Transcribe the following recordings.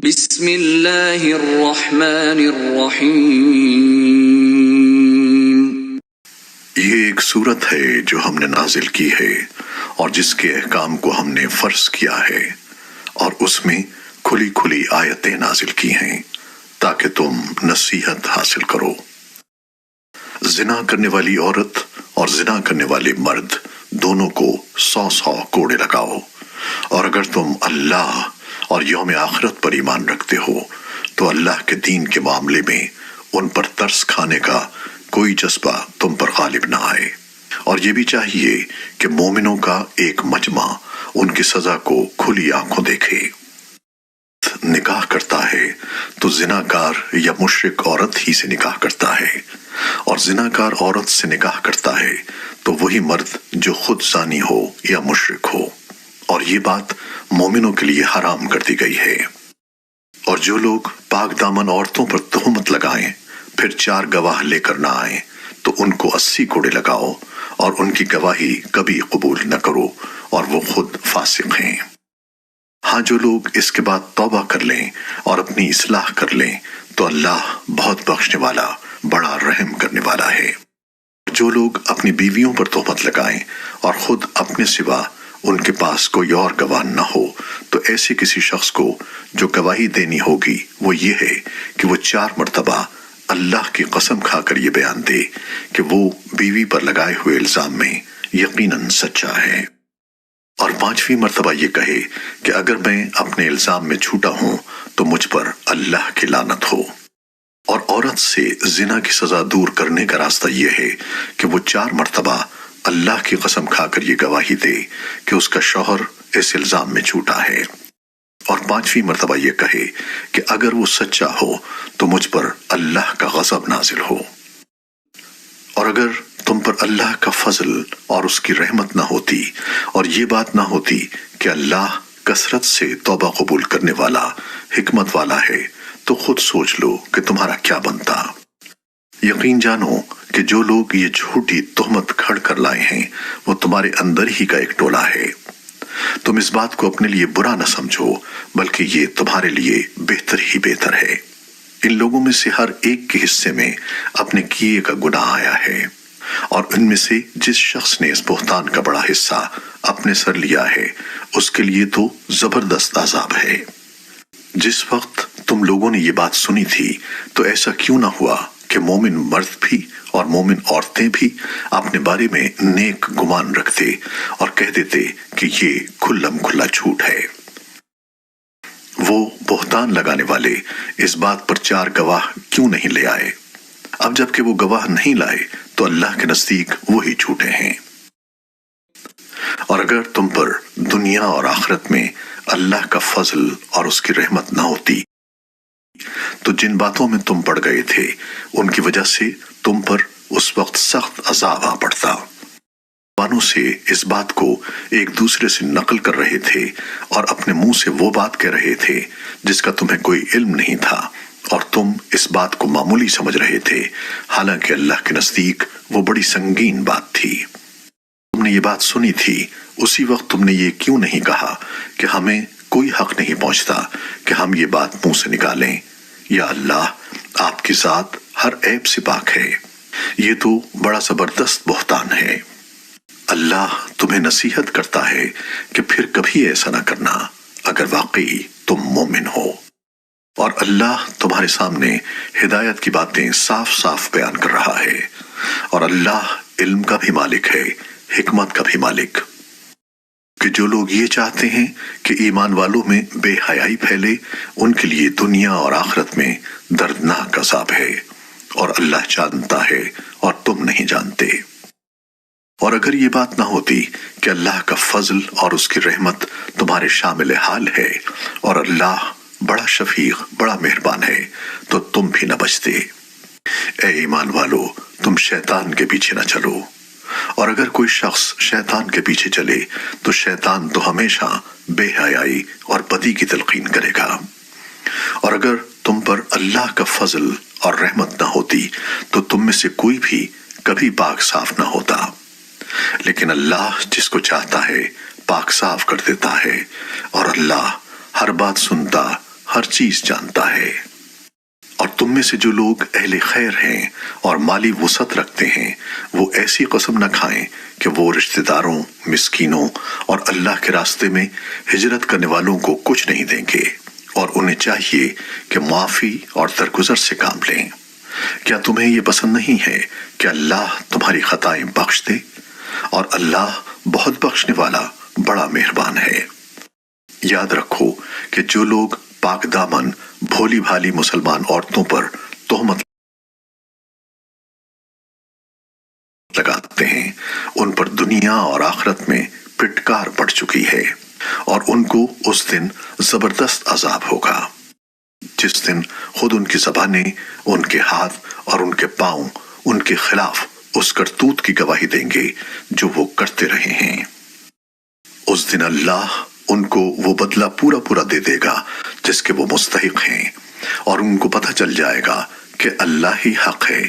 بسم اللہ الرحمن الرحیم۔ یہ ایک سورت ہے جو ہم نے نازل کی ہے اور جس کے احکام کو ہم نے فرض کیا ہے، اور اس میں کھلی کھلی آیتیں نازل کی ہیں تاکہ تم نصیحت حاصل کرو۔ زنا کرنے والی عورت اور زنا کرنے والے مرد دونوں کو 100 کوڑے لگاؤ، اور اگر تم اللہ اور یوم آخرت پر ایمان رکھتے ہو تو اللہ کے دین کے معاملے میں ان پر ترس کھانے کا کوئی جذبہ تم پر غالب نہ آئے۔ اور یہ بھی چاہیے کہ مومنوں کا ایک مجمع ان کی سزا کو کھلی آنکھوں دیکھے۔ نکاح کرتا ہے تو زناکار یا مشرک عورت ہی سے نکاح کرتا ہے، اور زناکار عورت سے نکاح کرتا ہے تو وہی مرد جو خود زانی ہو یا مشرک ہو، اور یہ بات مومنوں کے لیے حرام کر دی گئی ہے۔ اور جو لوگ پاک دامن عورتوں پر تہمت لگائیں پھر 4 گواہ لے کر نہ آئیں تو ان کو 80 کوڑے لگاؤ، اور ان کی گواہی کبھی قبول نہ کرو، اور وہ خود فاسق ہیں۔ ہاں، جو لوگ اس کے بعد توبہ کر لیں اور اپنی اصلاح کر لیں تو اللہ بہت بخشنے والا، بڑا رحم کرنے والا ہے۔ جو لوگ اپنی بیویوں پر تہمت لگائیں اور خود اپنے سوا ان کے پاس کوئی اور گواہ نہ ہو تو ایسے کسی شخص کو جو گواہی دینی ہوگی وہ یہ ہے کہ وہ 4 مرتبہ اللہ کی قسم کھا کر یہ بیان دے کہ وہ بیوی پر لگائے ہوئے الزام میں یقیناً سچا ہے، اور 5ویں مرتبہ یہ کہے کہ اگر میں اپنے الزام میں جھوٹا ہوں تو مجھ پر اللہ کی لعنت ہو۔ اور عورت سے زنا کی سزا دور کرنے کا راستہ یہ ہے کہ وہ 4 مرتبہ اللہ کی قسم کھا کر یہ گواہی دے کہ اس کا شوہر اس الزام میں جھوٹا ہے، اور 5ویں مرتبہ یہ کہے کہ اگر وہ سچا ہو تو مجھ پر اللہ کا غضب نازل ہو۔ اور اگر تم پر اللہ کا فضل اور اس کی رحمت نہ ہوتی اور یہ بات نہ ہوتی کہ اللہ کثرت سے توبہ قبول کرنے والا، حکمت والا ہے، تو خود سوچ لو کہ تمہارا کیا بنتا۔ یقین جانو کہ جو لوگ یہ جھوٹی تہمت کھڑ کر لائے ہیں وہ تمہارے اندر ہی کا ایک ٹولہ ہے۔ تم اس بات کو اپنے لیے برا نہ سمجھو، بلکہ یہ تمہارے لیے بہتر ہی بہتر ہے۔ ان لوگوں میں سے ہر ایک کے حصے میں اپنے کیے کا گناہ آیا ہے، اور ان میں سے جس شخص نے اس بہتان کا بڑا حصہ اپنے سر لیا ہے اس کے لیے تو زبردست عذاب ہے۔ جس وقت تم لوگوں نے یہ بات سنی تھی تو ایسا کیوں نہ ہوا کہ مومن مرد بھی اور مومن عورتیں بھی اپنے بارے میں نیک گمان رکھتے اور کہہ دیتے کہ یہ کھلم کھلا جھوٹ ہے۔ وہ بہتان لگانے والے اس بات پر 4 گواہ کیوں نہیں لے آئے؟ اب جب کہ وہ گواہ نہیں لائے تو اللہ کے نزدیک وہی جھوٹے ہیں۔ اور اگر تم پر دنیا اور آخرت میں اللہ کا فضل اور اس کی رحمت نہ ہوتی تو جن باتوں میں تم پڑ گئے تھے ان کی وجہ سے تم پر اس وقت سخت عذاب آ پڑتا۔ زبانوں سے اس بات کو ایک دوسرے سے نقل کر رہے تھے اور اپنے منہ سے وہ بات کہہ رہے تھے جس کا تمہیں کوئی علم نہیں تھا، اور تم اس بات کو معمولی سمجھ رہے تھے، حالانکہ اللہ کے نزدیک وہ بڑی سنگین بات تھی۔ تم نے یہ بات سنی تھی، اسی وقت تم نے یہ کیوں نہیں کہا کہ ہمیں کوئی حق نہیں پہنچتا کہ ہم یہ بات منہ سے نکالیں؟ یا اللہ، آپ کی ذات ہر عیب سے پاک ہے، یہ تو بڑا زبردست بہتان ہے۔ اللہ تمہیں نصیحت کرتا ہے کہ پھر کبھی ایسا نہ کرنا اگر واقعی تم مومن ہو۔ اور اللہ تمہارے سامنے ہدایت کی باتیں صاف صاف بیان کر رہا ہے، اور اللہ علم کا بھی مالک ہے، حکمت کا بھی مالک۔ کہ جو لوگ یہ چاہتے ہیں کہ ایمان والوں میں بے حیائی پھیلے، ان کے لیے دنیا اور آخرت میں دردناک عذاب ہے، اور اللہ جانتا ہے اور تم نہیں جانتے۔ اور اگر یہ بات نہ ہوتی کہ اللہ کا فضل اور اس کی رحمت تمہارے شامل حال ہے اور اللہ بڑا شفیق، بڑا مہربان ہے، تو تم بھی نہ بچتے۔ اے ایمان والو، تم شیطان کے پیچھے نہ چلو، اور اگر کوئی شخص شیطان کے پیچھے چلے تو شیطان تو ہمیشہ بے حیائی اور بدی کی تلقین کرے گا۔ اور اگر تم پر اللہ کا فضل اور رحمت نہ ہوتی تو تم میں سے کوئی بھی کبھی پاک صاف نہ ہوتا، لیکن اللہ جس کو چاہتا ہے پاک صاف کر دیتا ہے، اور اللہ ہر بات سنتا، ہر چیز جانتا ہے۔ اور تم میں سے جو لوگ اہل خیر ہیں اور مالی وسعت رکھتے ہیں وہ ایسی قسم نہ کھائیں کہ وہ رشتہ داروں، مسکینوں اور اللہ کے راستے میں ہجرت کرنے والوں کو کچھ نہیں دیں گے، اور انہیں چاہیے کہ معافی اور درگزر سے کام لیں۔ کیا تمہیں یہ پسند نہیں ہے کہ اللہ تمہاری خطائیں بخش دے؟ اور اللہ بہت بخشنے والا بڑا مہربان ہے۔ یاد رکھو کہ جو لوگ پاک دامن بھولی بھالی مسلمان عورتوں پر تہمت لگاتے ہیں ان پر دنیا اور آخرت میں پٹکار پڑ چکی ہے، اور ان کو اس دن زبردست عذاب ہوگا جس دن خود ان کی زبانیں، ان کے ہاتھ اور ان کے پاؤں ان کے خلاف اس کرتوت کی گواہی دیں گے جو وہ کرتے رہے ہیں۔ اس دن اللہ ان کو وہ بدلہ پورا پورا دے دے گا جس کے وہ مستحق ہیں، اور ان کو پتہ چل جائے گا کہ اللہ ہی حق ہے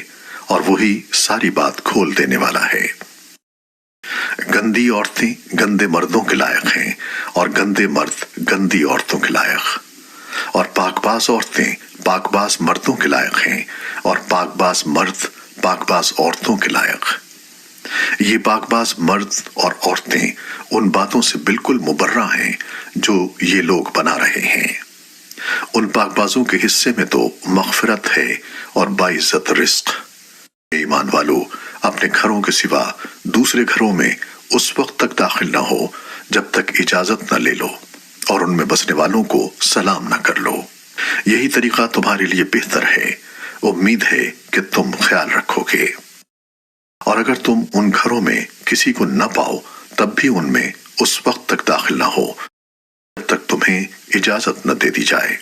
اور وہی ساری بات کھول دینے والا ہے۔ گندی عورتیں گندے مردوں کے لائق ہیں اور گندے مرد گندی عورتوں کے لائق، اور پاک باز عورتیں پاک باز مردوں کے لائق ہیں اور پاک باز مرد پاک باز عورتوں کے لائق۔ یہ پاک باز مرد اور عورتیں ان باتوں سے بالکل مبرہ ہیں جو یہ لوگ بنا رہے ہیں۔ ان پاک بازوں کے حصے میں تو مغفرت ہے اور باعزت رزق۔ ایمان والو، اپنے گھروں کے سوا دوسرے گھروں میں اس وقت تک داخل نہ ہو جب تک اجازت نہ لے لو، اور ان میں بسنے والوں کو سلام نہ کر لو۔ یہی طریقہ تمہارے لیے بہتر ہے۔ امید ہے کہ تم خیال رکھو گے۔ اور اگر تم ان گھروں میں کسی کو نہ پاؤ تب بھی ان میں اس وقت تک داخل نہ ہو جب تک تمہیں اجازت نہ دے دی جائے،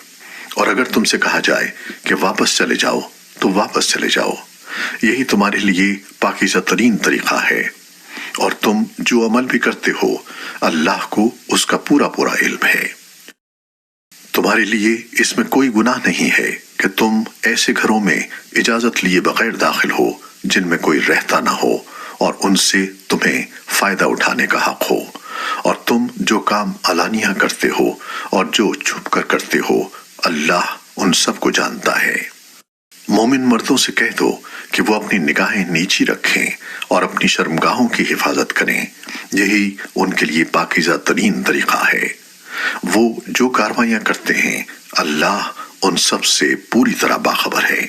اور اگر تم سے کہا جائے کہ واپس چلے جاؤ تو واپس چلے جاؤ۔ یہی تمہارے لیے پاکیزہ ترین طریقہ ہے، اور تم جو عمل بھی کرتے ہو اللہ کو اس کا پورا پورا علم ہے۔ تمہارے لیے اس میں کوئی گناہ نہیں ہے کہ تم ایسے گھروں میں اجازت لیے بغیر داخل ہو جن میں کوئی رہتا نہ ہو اور ان سے تمہیں فائدہ اٹھانے کا حق ہو، اور تم جو کام علانیہ کرتے ہو اور جو چھپ کر کرتے ہو اللہ ان سب کو جانتا ہے۔ مومن مردوں سے کہہ دو کہ وہ اپنی نگاہیں نیچی رکھیں اور اپنی شرمگاہوں کی حفاظت کریں، یہی ان کے لیے پاکیزہ ترین طریقہ ہے۔ وہ جو کاروائیاں کرتے ہیں اللہ ان سب سے پوری طرح باخبر ہے۔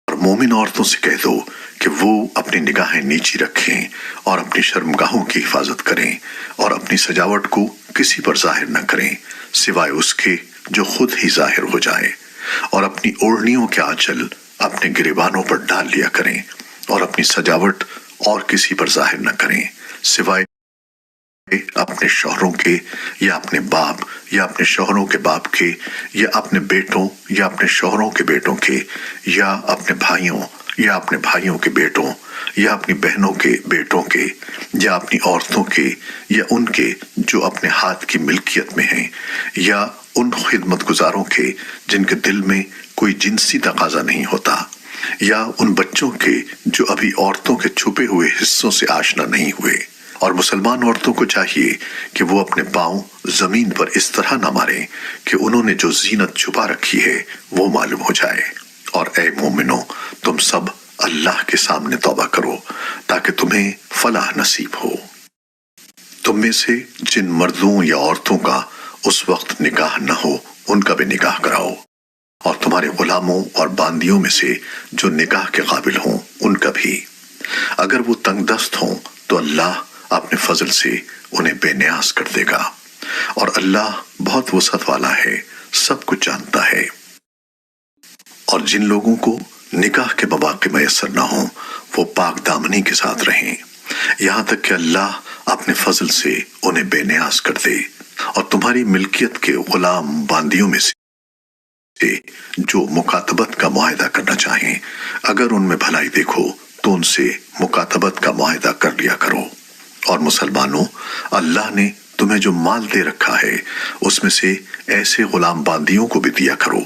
اور مومن عورتوں سے کہہ دو کہ وہ اپنی نگاہیں نیچی رکھیں اور اپنی شرمگاہوں کی حفاظت کریں، اور اپنی سجاوٹ کو کسی پر ظاہر نہ کریں سوائے اس کے جو خود ہی ظاہر ہو جائے، اور اپنی اوڑھنیوں کے آنچل اپنے گریبانوں پر ڈال لیا کریں، اور اپنی سجاوٹ اور کسی پر ظاہر نہ کریں سوائے اپنے شوہروں کے یا اپنے باپ یا اپنے شوہروں کے باپ کے یا اپنے بیٹوں یا اپنے شوہروں کے بیٹوں کے یا اپنے بھائیوں یا اپنے بھائیوں کے بیٹوں یا اپنی بہنوں کے بیٹوں کے یا اپنی عورتوں کے یا ان کے جو اپنے ہاتھ کی ملکیت میں ہیں، یا ان خدمت گزاروں کے جن کے دل میں کوئی جنسی تقاضا نہیں ہوتا، یا ان بچوں کے جو ابھی عورتوں کے چھپے ہوئے حصوں سے آشنا نہیں ہوئے۔ اور مسلمان عورتوں کو چاہیے کہ وہ اپنے پاؤں زمین پر اس طرح نہ ماریں کہ انہوں نے جو زینت چھپا رکھی ہے وہ معلوم ہو جائے۔ اور اے مومنو، تم سب اللہ کے سامنے توبہ کرو تاکہ تمہیں فلاح نصیب ہو۔ تم میں سے جن مردوں یا عورتوں کا اس وقت نکاح نہ ہو ان کا بھی نکاح کراؤ، اور تمہارے غلاموں اور باندیوں میں سے جو نکاح کے قابل ہوں ان کا بھی۔ اگر وہ تنگ دست ہوں تو اللہ اپنے فضل سے انہیں بے نیاز کر دے گا، اور اللہ بہت وسعت والا ہے، سب کچھ جانتا ہے۔ اور جن لوگوں کو نکاح کے مواقع میسر نہ ہوں وہ پاک دامنی کے ساتھ رہیں یہاں تک کہ اللہ اپنے فضل سے انہیں بے نیاز کر دے۔ اور تمہاری ملکیت کے غلام باندیوں میں سے جو مکاتبت کا معاہدہ کرنا چاہیں، اگر ان میں بھلائی دیکھو تو ان سے مکاتبت کا معاہدہ کر لیا کرو۔ اور مسلمانوں، اللہ نے تمہیں جو مال دے رکھا ہے اس میں سے ایسے غلام باندیوں کو بھی دیا کرو،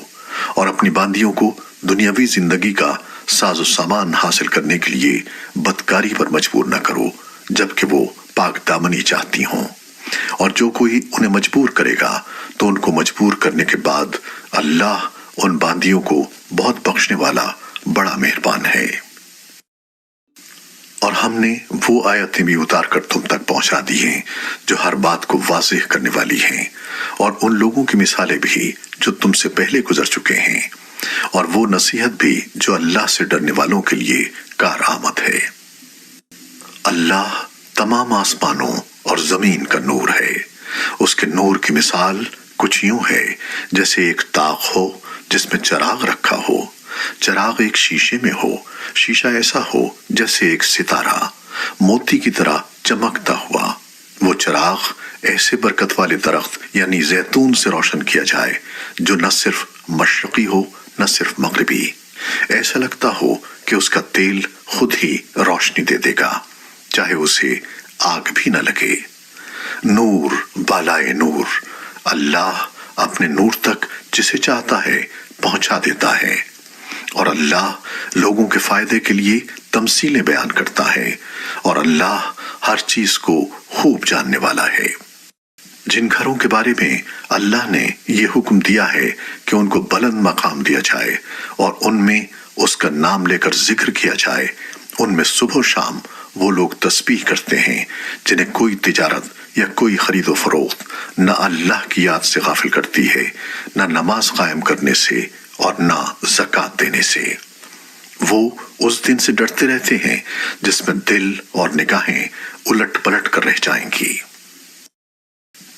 اور اپنی باندیوں کو دنیاوی زندگی کا ساز و سامان حاصل کرنے کے لیے بدکاری پر مجبور نہ کرو جبکہ وہ پاک دامنی چاہتی ہوں۔ اور جو کوئی انہیں مجبور کرے گا تو ان کو مجبور کرنے کے بعد اللہ ان باندیوں کو بہت بخشنے والا بڑا مہربان ہے۔ اور ہم نے وہ آیتیں بھی اتار کر تم تک پہنچا دی ہیں جو ہر بات کو واضح کرنے والی ہیں، اور ان لوگوں کی مثالیں بھی جو تم سے پہلے گزر چکے ہیں، اور وہ نصیحت بھی جو اللہ سے ڈرنے والوں کے لیے کارآمد ہے۔ اللہ تمام آسمانوں اور زمین کا نور ہے۔ اس کے نور کی مثال کچھ یوں ہے جیسے ایک طاق ہو جس میں چراغ رکھا ہو۔ چراغ ایک شیشے میں ہو، شیشہ ایسا ہو جیسے ایک ستارہ موتی کی طرح چمکتا ہوا۔ وہ چراغ ایسے برکت والے درخت یعنی زیتون سے روشن کیا جائے جو نہ صرف مشرقی ہو نہ صرف مغربی، ایسا لگتا ہو کہ اس کا تیل خود ہی روشنی دے دے گا، چاہے اسے آگ بھی نہ لگے۔ نور بالائے نور، اللہ اپنے نور تک جسے چاہتا ہے پہنچا دیتا ہے، اور اللہ لوگوں کے فائدے کے لیے تمثیلیں بیان کرتا ہے، اور اللہ ہر چیز کو خوب جاننے والا ہے۔ جن گھروں کے بارے میں اللہ نے یہ حکم دیا ہے کہ ان کو بلند مقام دیا جائے اور ان میں اس کا نام لے کر ذکر کیا جائے، ان میں صبح و شام وہ لوگ تسبیح کرتے ہیں جنہیں کوئی تجارت یا کوئی خرید و فروخت نہ اللہ کی یاد سے غافل کرتی ہے، نہ نماز قائم کرنے سے اور نہ زکوٰۃ دینے سے۔ وہ اس دن سے ڈرتے رہتے ہیں جس میں دل اور نگاہیں الٹ پلٹ کر رہ جائیں گی۔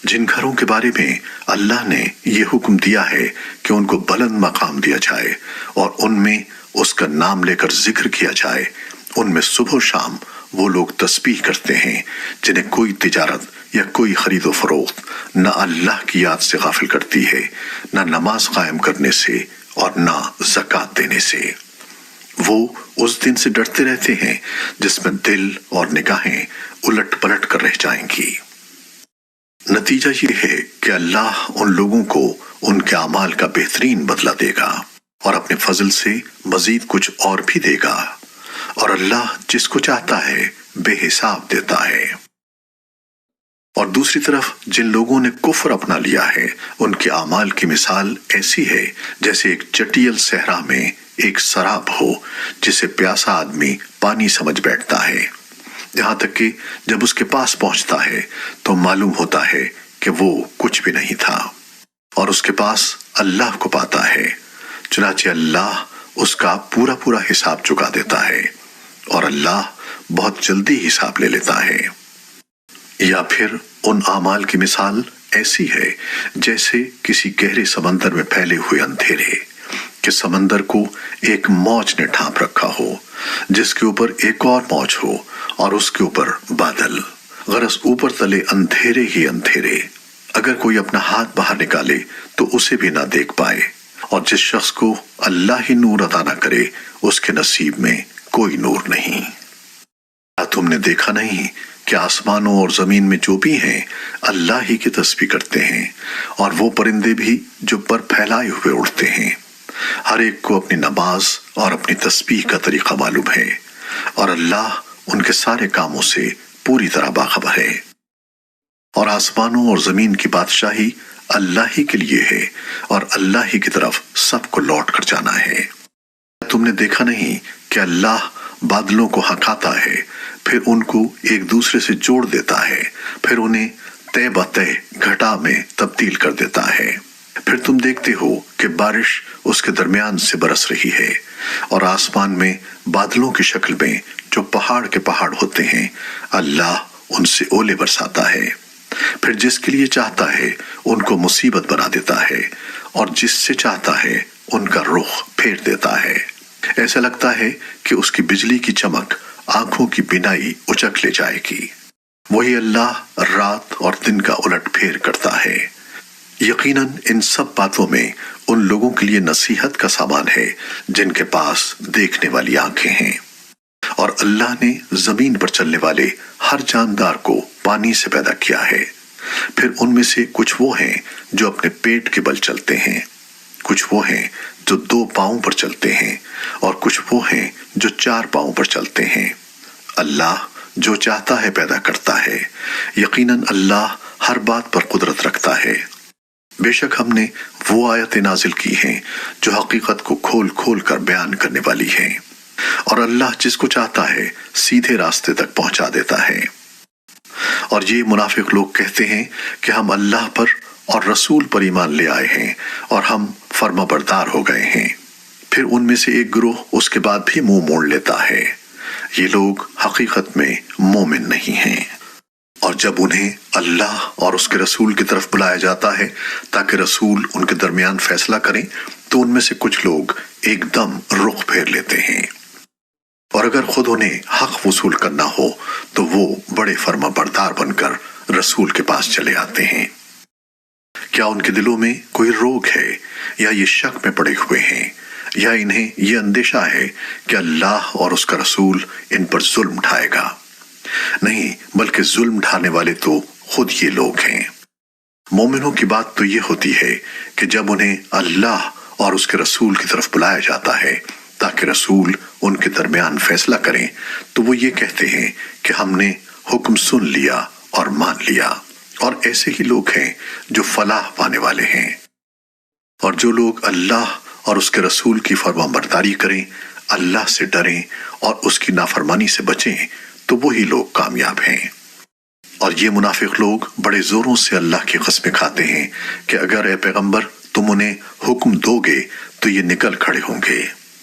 جن گھروں کے بارے میں اللہ نے یہ حکم دیا ہے کہ ان کو بلند مقام دیا جائے اور ان میں اس کا نام لے کر ذکر کیا جائے، ان میں صبح و شام وہ لوگ تسبیح کرتے ہیں جنہیں کوئی تجارت یا کوئی خرید و فروخت نہ اللہ کی یاد سے غافل کرتی ہے، نہ نماز قائم کرنے سے اور نہ زکوٰۃ دینے سے۔ وہ اس دن سے ڈرتے رہتے ہیں جس میں دل اور نگاہیں الٹ پلٹ کر رہ جائیں گی۔ نتیجہ یہ ہے کہ اللہ ان لوگوں کو ان کے اعمال کا بہترین بدلہ دے گا اور اپنے فضل سے مزید کچھ اور بھی دے گا، اور اللہ جس کو چاہتا ہے بے حساب دیتا ہے۔ اور دوسری طرف جن لوگوں نے کفر اپنا لیا ہے ان کے اعمال کی مثال ایسی ہے جیسے ایک چٹیل صحرا میں ایک سراب ہو جسے پیاسا آدمی پانی سمجھ بیٹھتا ہے، یہاں تک کہ جب اس کے پاس پہنچتا ہے تو معلوم ہوتا ہے کہ وہ کچھ بھی نہیں تھا، اور اس کے پاس اللہ کو پاتا ہے، چنانچہ اللہ اس کا پورا پورا حساب چکا دیتا ہے، اور اللہ بہت جلدی حساب لے لیتا ہے۔ یا پھر ان اعمال کی مثال ایسی ہے جیسے کسی گہرے سمندر میں پھیلے ہوئے اندھیرے کہ سمندر کو ایک موج نے ڈھانپ رکھا ہو جس کے اوپر ایک اور موج ہو اور اس کے اوپر بادل، غرض اوپر تلے اندھیرے ہی اندھیرے۔ اگر کوئی اپنا ہاتھ باہر نکالے تو اسے بھی نہ دیکھ پائے، اور جس شخص کو اللہ ہی نور عطا نہ کرے اس کے نصیب میں کوئی نور نہیں۔ کیا تم نے دیکھا نہیں کہ آسمانوں اور زمین میں جو بھی ہیں اللہ ہی کی تسبیح کرتے ہیں، اور وہ پرندے بھی جو پر پھیلائے ہوئے اڑتے ہیں، ہر ایک کو اپنی نماز اور اپنی تسبیح کا طریقہ معلوم ہے، اور اللہ ان کے سارے کاموں سے پوری طرح باخبر ہے۔ اور آسمانوں اور زمین کی بادشاہی اللہ ہی کے لیے ہے، اور اللہ ہی کی طرف سب کو لوٹ کر جانا ہے۔ تم نے دیکھا نہیں کہ اللہ بادلوں کو ہکاتا ہے، پھر ان کو ایک دوسرے سے جوڑ دیتا ہے، پھر انہیں طے بطے گھٹا میں تبدیل کر دیتا ہے، پھر تم دیکھتے ہو کہ بارش اس کے درمیان سے برس رہی ہے، اور آسمان میں بادلوں کی شکل میں جو پہاڑ کے پہاڑ ہوتے ہیں اللہ ان سے اولے برساتا ہے، پھر جس کے لیے چاہتا ہے ان کو مصیبت بنا دیتا ہے، اور جس سے چاہتا ہے ان کا رخ پھیر دیتا ہے۔ ایسا لگتا ہے کہ اس کی بجلی کی چمک آنکھوں کی بینائی اچک لے جائے گی۔ وہی اللہ رات اور دن کا الٹ پھیر کرتا ہے۔ یقیناً ان سب باتوں میں ان لوگوں کے لیے نصیحت کا سامان ہے جن کے پاس دیکھنے والی آنکھیں ہیں۔ اور اللہ نے زمین پر چلنے والے ہر جاندار کو پانی سے پیدا کیا ہے، پھر ان میں سے کچھ وہ ہیں جو اپنے پیٹ کے بل چلتے ہیں، کچھ وہ ہیں جو 2 پاؤں پر چلتے ہیں، اور کچھ وہ ہیں جو 4 پاؤں پر چلتے ہیں۔ اللہ جو چاہتا ہے پیدا کرتا ہے، یقیناً اللہ ہر بات پر قدرت رکھتا ہے۔ بے شک ہم نے وہ آیتیں نازل کی ہیں جو حقیقت کو کھول کھول کر بیان کرنے والی ہیں، اور اللہ جس کو چاہتا ہے سیدھے راستے تک پہنچا دیتا ہے۔ اور یہ منافق لوگ کہتے ہیں کہ ہم اللہ پر اور رسول پر ایمان لے آئے ہیں اور ہم فرما بردار ہو گئے ہیں، پھر ان میں سے ایک گروہ اس کے بعد بھی منہ موڑ لیتا ہے۔ یہ لوگ حقیقت میں مومن نہیں ہیں۔ اور جب انہیں اللہ اور اس کے رسول کی طرف بلایا جاتا ہے تاکہ رسول ان کے درمیان فیصلہ کریں، تو ان میں سے کچھ لوگ ایک دم رخ پھیر لیتے ہیں، اور اگر خود انہیں حق وصول کرنا ہو تو وہ بڑے فرما بردار بن کر رسول کے پاس چلے آتے ہیں۔ کیا ان کے دلوں میں کوئی روگ ہے یا یہ شک میں پڑے ہوئے ہیں، یا انہیں یہ اندیشہ ہے کہ اللہ اور اس کا رسول ان پر ظلم ڈھائے گا؟ نہیں، بلکہ ظلم ڈھانے والے تو خود یہ لوگ ہیں۔ مومنوں کی بات تو یہ ہوتی ہے کہ جب انہیں اللہ اور اس کے رسول کی طرف بلایا جاتا ہے تاکہ رسول ان کے درمیان فیصلہ کریں، تو وہ یہ کہتے ہیں کہ ہم نے حکم سن لیا اور مان لیا، اور ایسے ہی لوگ ہیں جو فلاح پانے والے ہیں۔ اور جو لوگ اللہ اور اس کے رسول کی فرما برداری کریں، اللہ سے ڈریں اور اس کی نافرمانی سے بچیں، تو وہی لوگ کامیاب ہیں۔ اور یہ منافق لوگ بڑے زوروں سے اللہ کی قسمیں کھاتے ہیں کہ اگر اے پیغمبر تم انہیں حکم دو گے تو یہ نکل کھڑے ہوں گے۔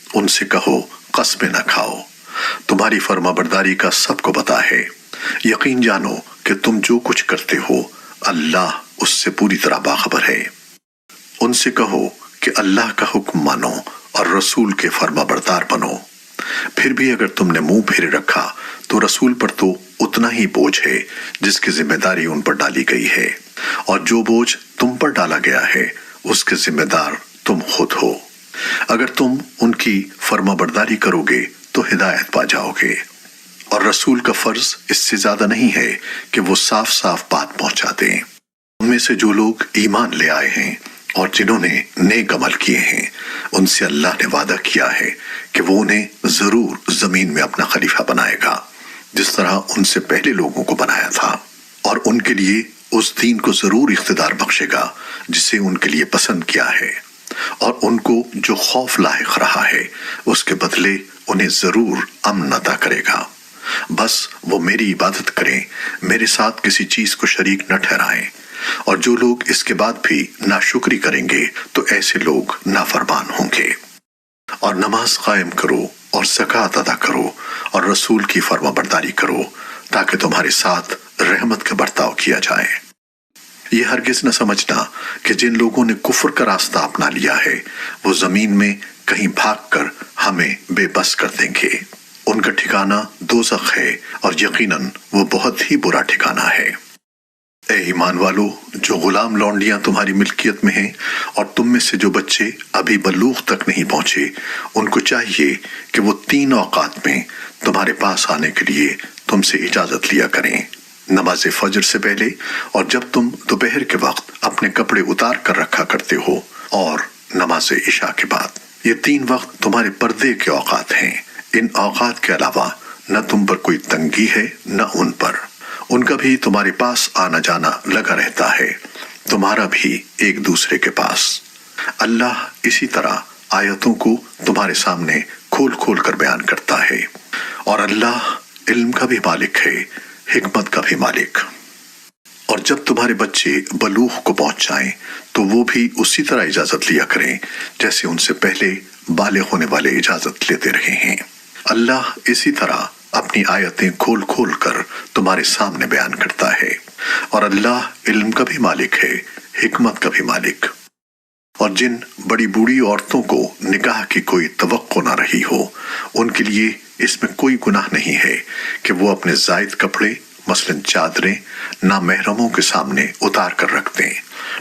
ان سے کہو قسمیں نہ کھاؤ، تمہاری فرما برداری کا سب کو پتہ ہے، یقین جانو کہ تم جو کچھ کرتے ہو اللہ اس سے پوری طرح باخبر ہے۔ ان سے کہو کہ اللہ کا حکم مانو اور رسول کے فرما بردار بنو۔ پھر بھی اگر تم نے منہ پھیرے رکھا تو رسول پر تو اتنا ہی بوجھ ہے جس کی ذمہ داری ان پر ڈالی گئی ہے، اور جو بوجھ تم پر ڈالا گیا ہے اس کے ذمہ دار تم خود ہو۔ اگر تم ان کی فرما برداری کرو گے تو ہدایت پا جاؤ گے، اور رسول کا فرض اس سے زیادہ نہیں ہے کہ وہ صاف صاف بات پہنچا دیں۔ ان میں سے جو لوگ ایمان لے آئے ہیں اور جنہوں نے نیک عمل کیے ہیں، ان سے اللہ نے وعدہ کیا ہے کہ وہ انہیں ضرور زمین میں اپنا خلیفہ بنائے گا، جس طرح ان سے پہلے لوگوں کو بنایا تھا، اور ان کے لیے اس دین کو ضرور اقتدار بخشے گا جسے ان کے لیے پسند کیا ہے، اور ان کو جو خوف لاحق رہا ہے اس کے بدلے انہیں ضرور امن عطا کرے گا۔ بس وہ میری عبادت کریں، میرے ساتھ کسی چیز کو شریک نہ ٹھہرائیں، اور جو لوگ اس کے بعد بھی ناشکری کریں گے تو ایسے لوگ نافرمان ہوں گے۔ اور نماز قائم کرو اور زکوٰۃ ادا کرو اور رسول کی فرما برداری کرو تاکہ تمہارے ساتھ رحمت کا برتاؤ کیا جائے۔ یہ ہرگز نہ سمجھنا کہ جن لوگوں نے کفر کا راستہ اپنا لیا ہے وہ زمین میں کہیں بھاگ کر ہمیں بے بس کر دیں گے۔ ان کا ٹھکانہ دوزخ ہے، اور یقیناً وہ بہت ہی برا ٹھکانہ ہے۔ اے ایمان والو، جو غلام لونڈیاں تمہاری ملکیت میں ہیں اور تم میں سے جو بچے ابھی بلوغ تک نہیں پہنچے، ان کو چاہیے کہ وہ 3 اوقات میں تمہارے پاس آنے کے لیے تم سے اجازت لیا کریں، نماز فجر سے پہلے اور جب تم دوپہر کے وقت اپنے کپڑے اتار کر رکھا کرتے ہو، اور نماز عشاء کے بعد۔ یہ 3 وقت تمہارے پردے کے اوقات ہیں۔ ان اوقات کے علاوہ نہ تم پر کوئی تنگی ہے نہ ان پر، ان کا بھی تمہارے پاس آنا جانا لگا رہتا ہے، تمہارا بھی ایک دوسرے کے پاس۔ اللہ اسی طرح آیتوں کو تمہارے سامنے کھول کھول کر بیان کرتا ہے، اور اللہ علم کا بھی مالک ہے، حکمت کا بھی مالک۔ اور جب تمہارے بچے بلوغ کو پہنچ جائیں تو وہ بھی اسی طرح اجازت لیا کریں جیسے ان سے پہلے بالغ ہونے والے اجازت لیتے رہے ہیں۔ اللہ اسی طرح اپنی آیتیں کھول کھول کر تمہارے سامنے بیان کرتا ہے، اور اللہ علم کا بھی مالک ہے، حکمت کا بھی مالک۔ اور جن بڑی بوڑھی عورتوں کو نکاح کی کوئی توقع نہ رہی ہو، ان کے لیے اس میں کوئی گناہ نہیں ہے کہ وہ اپنے زائد کپڑے مثلا چادریں نامحرموں کے سامنے اتار کر رکھ دیں،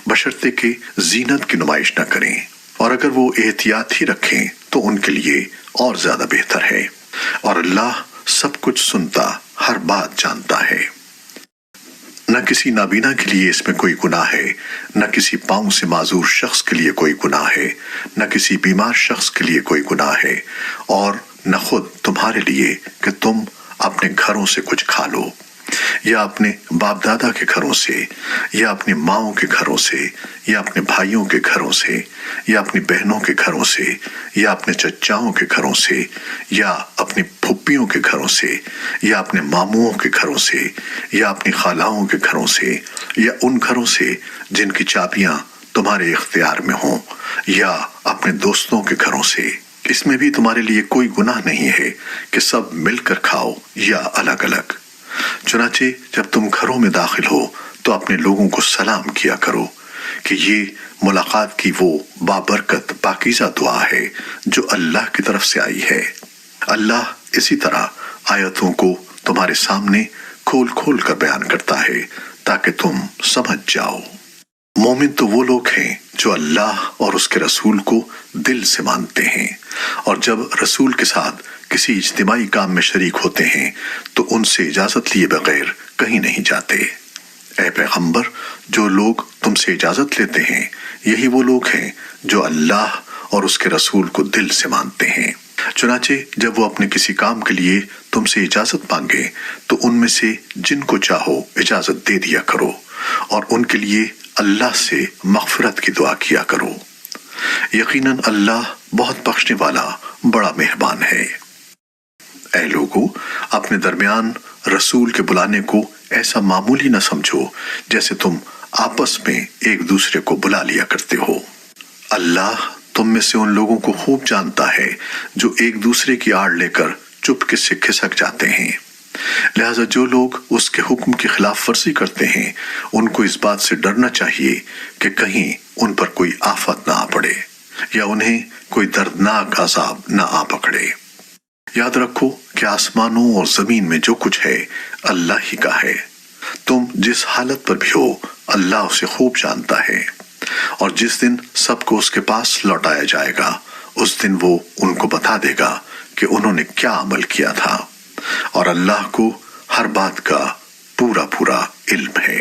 بشرطے کہ زینت کی نمائش نہ کریں، اور اگر وہ احتیاط ہی رکھیں تو ان کے لیے اور زیادہ بہتر ہے، اور اللہ سب کچھ سنتا، ہر بات جانتا ہے۔ نہ کسی نابینا کے لیے اس میں کوئی گناہ ہے، نہ کسی پاؤں سے معذور شخص کے لیے کوئی گناہ ہے، نہ کسی بیمار شخص کے لیے کوئی گناہ ہے، اور نہ خود تمہارے لیے کہ تم اپنے گھروں سے کچھ کھا لو۔ یا اپنے باپ دادا کے گھروں سے، یا اپنی ماؤں کے گھروں سے، یا اپنے بھائیوں کے گھروں سے، یا اپنی بہنوں کے گھروں سے، یا اپنے چچاؤں کے گھروں سے، یا اپنی پھپھیوں کے گھروں سے، یا اپنے ماموں کے گھروں سے، یا اپنی خالاؤں کے گھروں سے، یا ان گھروں سے جن کی چابیاں تمہارے اختیار میں ہوں، یا اپنے دوستوں کے گھروں سے۔ اس میں بھی تمہارے لیے کوئی گناہ نہیں ہے کہ سب مل کر کھاؤ یا الگ الگ۔ چنانچہ جب تم گھروں میں داخل ہو تو اپنے لوگوں کو سلام کیا کرو کہ یہ ملاقات کی وہ بابرکت پاکیزہ دعا ہے جو اللہ کی طرف سے آئی ہے۔ اللہ اسی طرح آیتوں کو تمہارے سامنے کھول کھول کر بیان کرتا ہے تاکہ تم سمجھ جاؤ۔ مومن تو وہ لوگ ہیں جو اللہ اور اس کے رسول کو دل سے مانتے ہیں، اور جب رسول کے ساتھ کسی اجتماعی کام میں شریک ہوتے ہیں تو ان سے اجازت لیے بغیر کہیں نہیں جاتے۔ اے پیغمبر، جو لوگ تم سے اجازت لیتے ہیں یہی وہ لوگ ہیں جو اللہ اور اس کے رسول کو دل سے مانتے ہیں۔ چنانچہ جب وہ اپنے کسی کام کے لیے تم سے اجازت مانگے تو ان میں سے جن کو چاہو اجازت دے دیا کرو، اور ان کے لیے اللہ سے مغفرت کی دعا کیا کرو۔ یقیناً اللہ بہت بخشنے والا بڑا مہربان ہے۔ اے لوگو، اپنے درمیان رسول کے بلانے کو ایسا معمولی نہ سمجھو جیسے تم آپس میں ایک دوسرے کو بلا لیا کرتے ہو۔ اللہ تم میں سے ان لوگوں کو خوب جانتا ہے جو ایک دوسرے کی آڑ لے کر چپکے سے کھسک جاتے ہیں۔ لہذا جو لوگ اس کے حکم کی خلاف ورزی کرتے ہیں ان کو اس بات سے ڈرنا چاہیے کہ کہیں ان پر کوئی آفت نہ آ پڑے یا انہیں کوئی دردناک عذاب نہ آ پکڑے۔ یاد رکھو کہ آسمانوں اور زمین میں جو کچھ ہے اللہ ہی کا ہے۔ تم جس حالت پر بھی ہو اللہ اسے خوب جانتا ہے، اور جس دن سب کو اس کے پاس لوٹایا جائے گا اس دن وہ ان کو بتا دے گا کہ انہوں نے کیا عمل کیا تھا، اور اللہ کو ہر بات کا پورا علم ہے۔